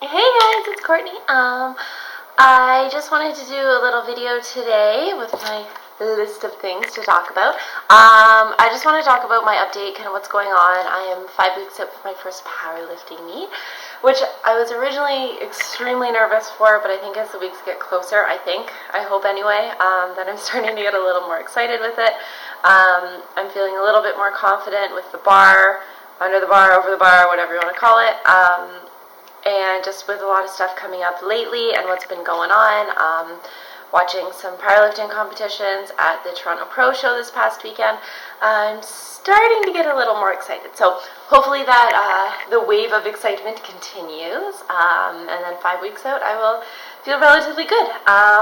Hey guys, it's Courtney. I just wanted to do a little video today with my list of things to talk about. I just want to talk about my update, kind of what's going on. I am 5 weeks out from my first powerlifting meet, which I was originally extremely nervous for, but I think as the weeks get closer, I hope anyway, that I'm starting to get a little more excited with it. I'm feeling a little bit more confident with the bar, under the bar, over the bar, whatever you want to call it. And just with a lot of stuff coming up lately and what's been going on, watching some powerlifting competitions at the Toronto Pro Show this past weekend, I'm starting to get a little more excited. So hopefully that the wave of excitement continues, and then 5 weeks out I will feel relatively good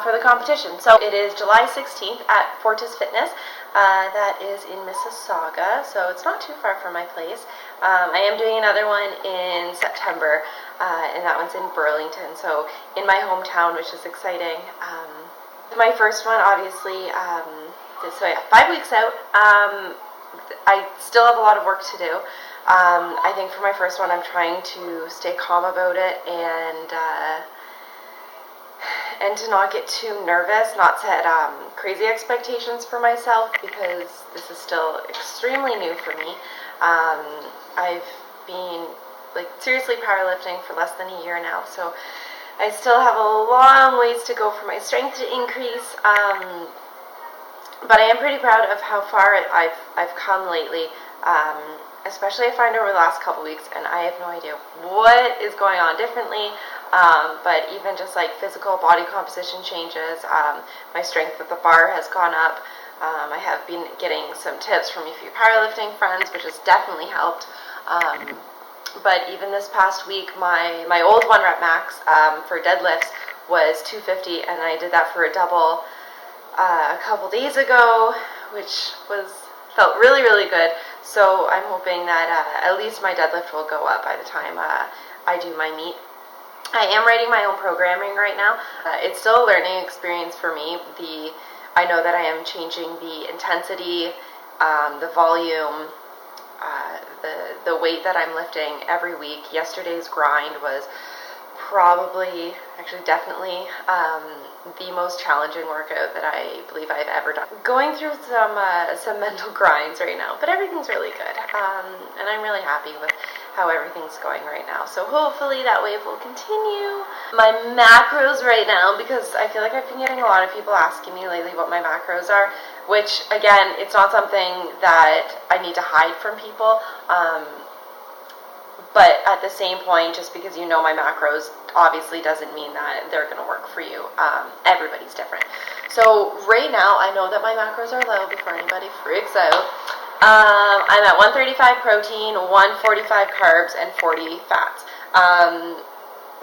for the competition. So it is July 16th at Fortis Fitness. That is in Mississauga, so it's not too far from my place. I am doing another one in September, and that one's in Burlington, so in my hometown, which is exciting. My first one, obviously, so yeah, 5 weeks out. I still have a lot of work to do. I think for my first one, I'm trying to stay calm about it and to not get too nervous, not set crazy expectations for myself, because this is still extremely new for me. I've been seriously powerlifting for less than a year now, so I still have a long ways to go for my strength to increase, but I am pretty proud of how far I've come lately, especially I find over the last couple weeks, and I have no idea what is going on differently, but even just like physical body composition changes, my strength with the bar has gone up. I have been getting some tips from a few powerlifting friends, which has definitely helped. But even this past week, my old 1 rep max for deadlifts was 250, and I did that for a double a couple days ago, which felt really, really good. So I'm hoping that at least my deadlift will go up by the time I do my meet. I am writing my own programming right now. It's still a learning experience for me. I know that I am changing the intensity, the volume, the weight that I'm lifting every week. Yesterday's grind was definitely the most challenging workout that I believe I've ever done. Going through some mental grinds right now, but everything's really good, and I'm really happy with how everything's going right now. So hopefully that wave will continue. My macros right now, because I feel like I've been getting a lot of people asking me lately what my macros are, which again, it's not something that I need to hide from people. But at the same point, just because you know my macros obviously doesn't mean that they're going to work for you. Everybody's different. So right now, I know that my macros are low before anybody freaks out. I'm at 135 protein, 145 carbs, and 40 fats.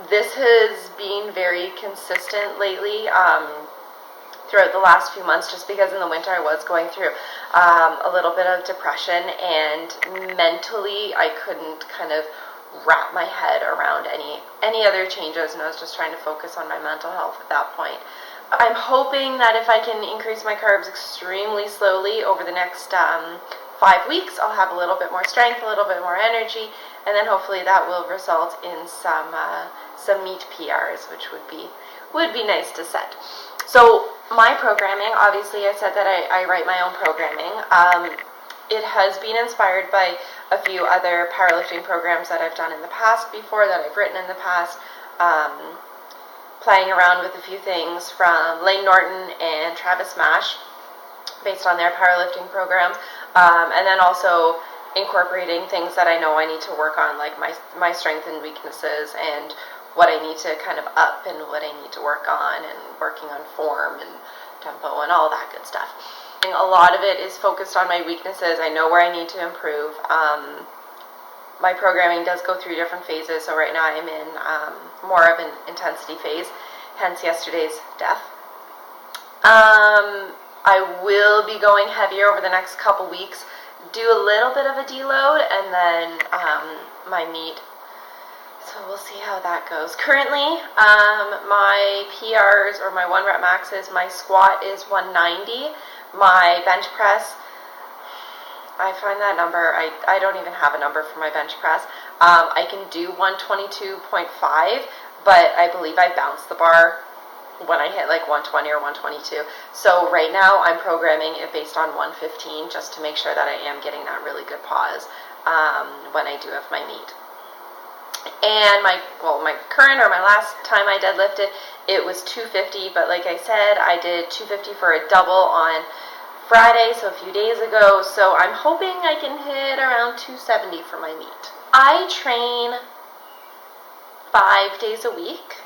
This has been very consistent lately. Throughout the last few months, just because in the winter I was going through a little bit of depression, and mentally I couldn't kind of wrap my head around any other changes, and I was just trying to focus on my mental health at that point. I'm hoping that if I can increase my carbs extremely slowly over the next 5 weeks, I'll have a little bit more strength, a little bit more energy, and then hopefully that will result in some meat PRs, which would be nice to set. So my programming, obviously I said that I write my own programming. It has been inspired by a few other powerlifting programs that I've done in the past before, that I've written in the past, playing around with a few things from Lane Norton and Travis Mash based on their powerlifting programs, and then also incorporating things that I know I need to work on, like my strengths and weaknesses, and what I need to kind of up and what I need to work on, and working on form and tempo and all that good stuff. And a lot of it is focused on my weaknesses. I know where I need to improve. My programming does go through different phases, so right now I'm in more of an intensity phase, hence yesterday's death. I will be going heavier over the next couple weeks, do a little bit of a deload, and then my meet. So we'll see how that goes. Currently, my PRs, or my 1 rep maxes, my squat is 190. My bench press I find that number, I don't even have a number for my bench press. I can do 122.5, but I believe I bounce the bar when I hit like 120 or 122. So right now I'm programming it based on 115 just to make sure that I am getting that really good pause when I do have my meet. And my current, or my last time I deadlifted, it was 250, but like I said, I did 250 for a double on Friday, so a few days ago, so I'm hoping I can hit around 270 for my meet. I train 5 days a week,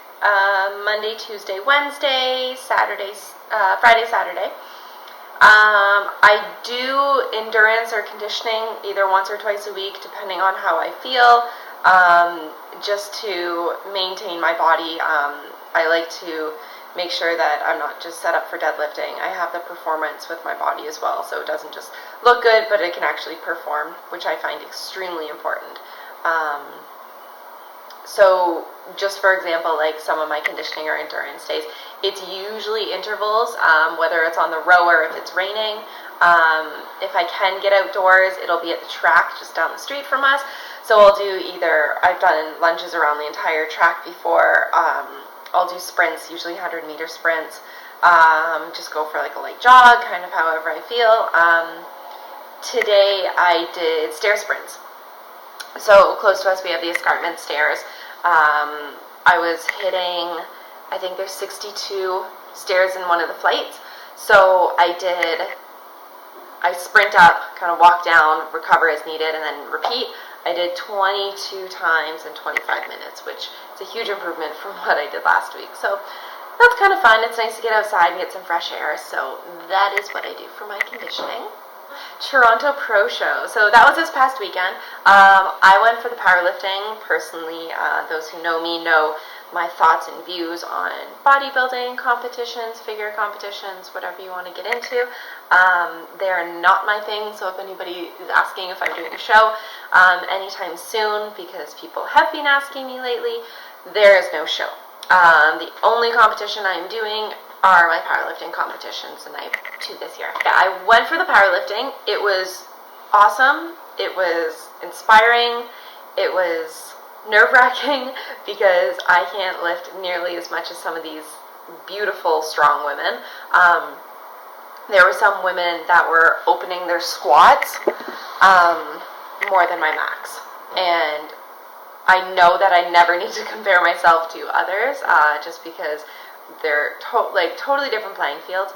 Monday, Tuesday, Wednesday, Friday, Saturday. I do endurance or conditioning either once or twice a week, depending on how I feel, just to maintain my body. I like to make sure that I'm not just set up for deadlifting. I have the performance with my body as well, so it doesn't just look good, but it can actually perform, which I find extremely important. So just for example, like some of my conditioning or endurance days, it's usually intervals, whether it's on the row or if it's raining. If I can get outdoors, it'll be at the track just down the street from us. So I'll do I've done lunges around the entire track before. I'll do sprints, usually 100-meter sprints. Just go for like a light jog, kind of however I feel. Today I did stair sprints. So close to us we have the escarpment stairs. I was hitting, I think there's 62 stairs in one of the flights. So I sprint up, kind of walk down, recover as needed, and then repeat. I did 22 times in 25 minutes, which is a huge improvement from what I did last week. So that's kind of fun. It's nice to get outside and get some fresh air. So that is what I do for my conditioning. Toronto Pro Show. So that was this past weekend. I went for the powerlifting. Personally, those who know me know my thoughts and views on bodybuilding competitions, figure competitions, whatever you want to get into. They are not my thing, so if anybody is asking if I'm doing a show anytime soon, because people have been asking me lately, there is no show. The only competition I'm doing are my powerlifting competitions, and I have 2 this year. Yeah, I went for the powerlifting. It was awesome. It was inspiring. It was nerve-wracking because I can't lift nearly as much as some of these beautiful, strong women. There were some women that were opening their squats more than my max. And I know that I never need to compare myself to others just because they're totally different playing fields.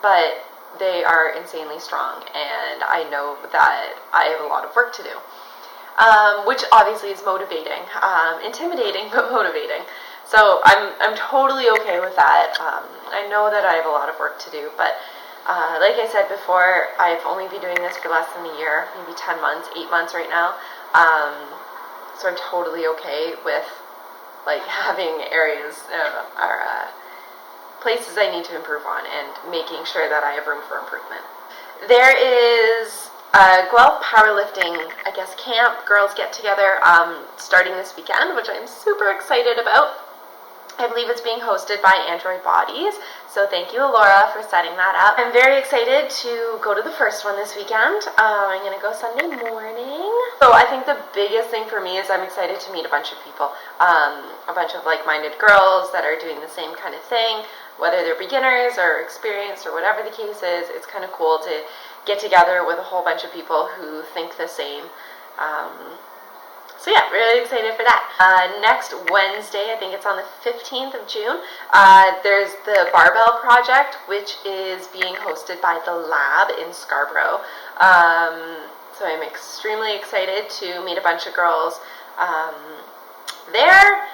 But they are insanely strong, and I know that I have a lot of work to do. Which obviously is motivating, intimidating, but motivating. So I'm totally okay with that. I know that I have a lot of work to do, but like I said before, I've only been doing this for less than a year, maybe 10 months, 8 months right now. So I'm totally okay with like having areas or places I need to improve on and making sure that I have room for improvement. There is Guelph powerlifting, I guess, camp, girls get together, starting this weekend, which I'm super excited about. I believe it's being hosted by Android Bodies, so thank you, Laura, for setting that up. I'm very excited to go to the first one this weekend. I'm going to go Sunday morning. So I think the biggest thing for me is I'm excited to meet a bunch of people, a bunch of like-minded girls that are doing the same kind of thing, whether they're beginners or experienced or whatever the case is. It's kind of cool to get together with a whole bunch of people who think the same. So yeah, really excited for that. Next Wednesday, I think it's on the 15th of June, there's the Barbell Project, which is being hosted by The Lab in Scarborough. So I'm extremely excited to meet a bunch of girls there.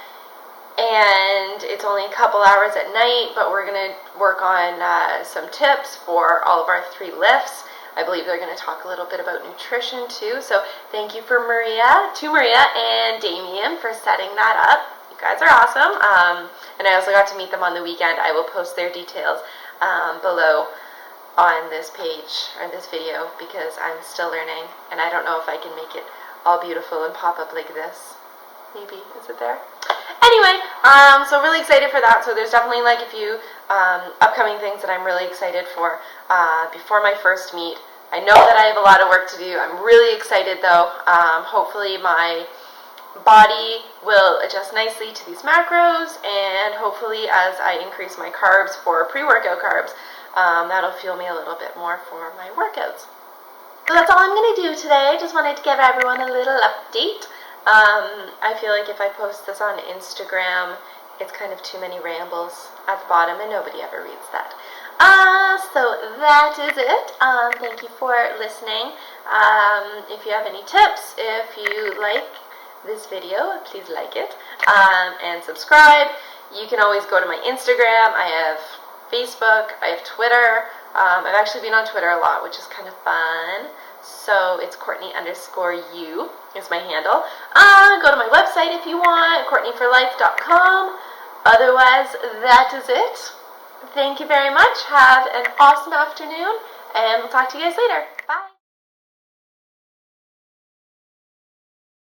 And it's only a couple hours at night, but we're going to work on some tips for all of our 3 lifts. I believe they're going to talk a little bit about nutrition too. So thank you to Maria and Damien for setting that up. You guys are awesome. And I also got to meet them on the weekend. I will post their details below on this page or this video because I'm still learning and I don't know if I can make it all beautiful and pop up like this. Maybe. Is it there? anyway, so really excited for that. So there's definitely like a few upcoming things that I'm really excited for before my first meet. I know that I have a lot of work to do. I'm really excited though. Hopefully my body will adjust nicely to these macros, and hopefully as I increase my carbs for pre-workout carbs, that'll fuel me a little bit more for my workouts. So that's all I'm going to do today. Just wanted to give everyone a little update. I feel like if I post this on Instagram, it's kind of too many rambles at the bottom, and nobody ever reads that. So that is it. Thank you for listening. If you have any tips, if you like this video, please like it and subscribe. You can always go to my Instagram. I have Facebook. I have Twitter. I've actually been on Twitter a lot, which is kind of fun. So it's CourtneyU is my handle. Go to my website if you want, CourtneyForLife.com. Otherwise, that is it. Thank you very much. Have an awesome afternoon, and we'll talk to you guys later. Bye.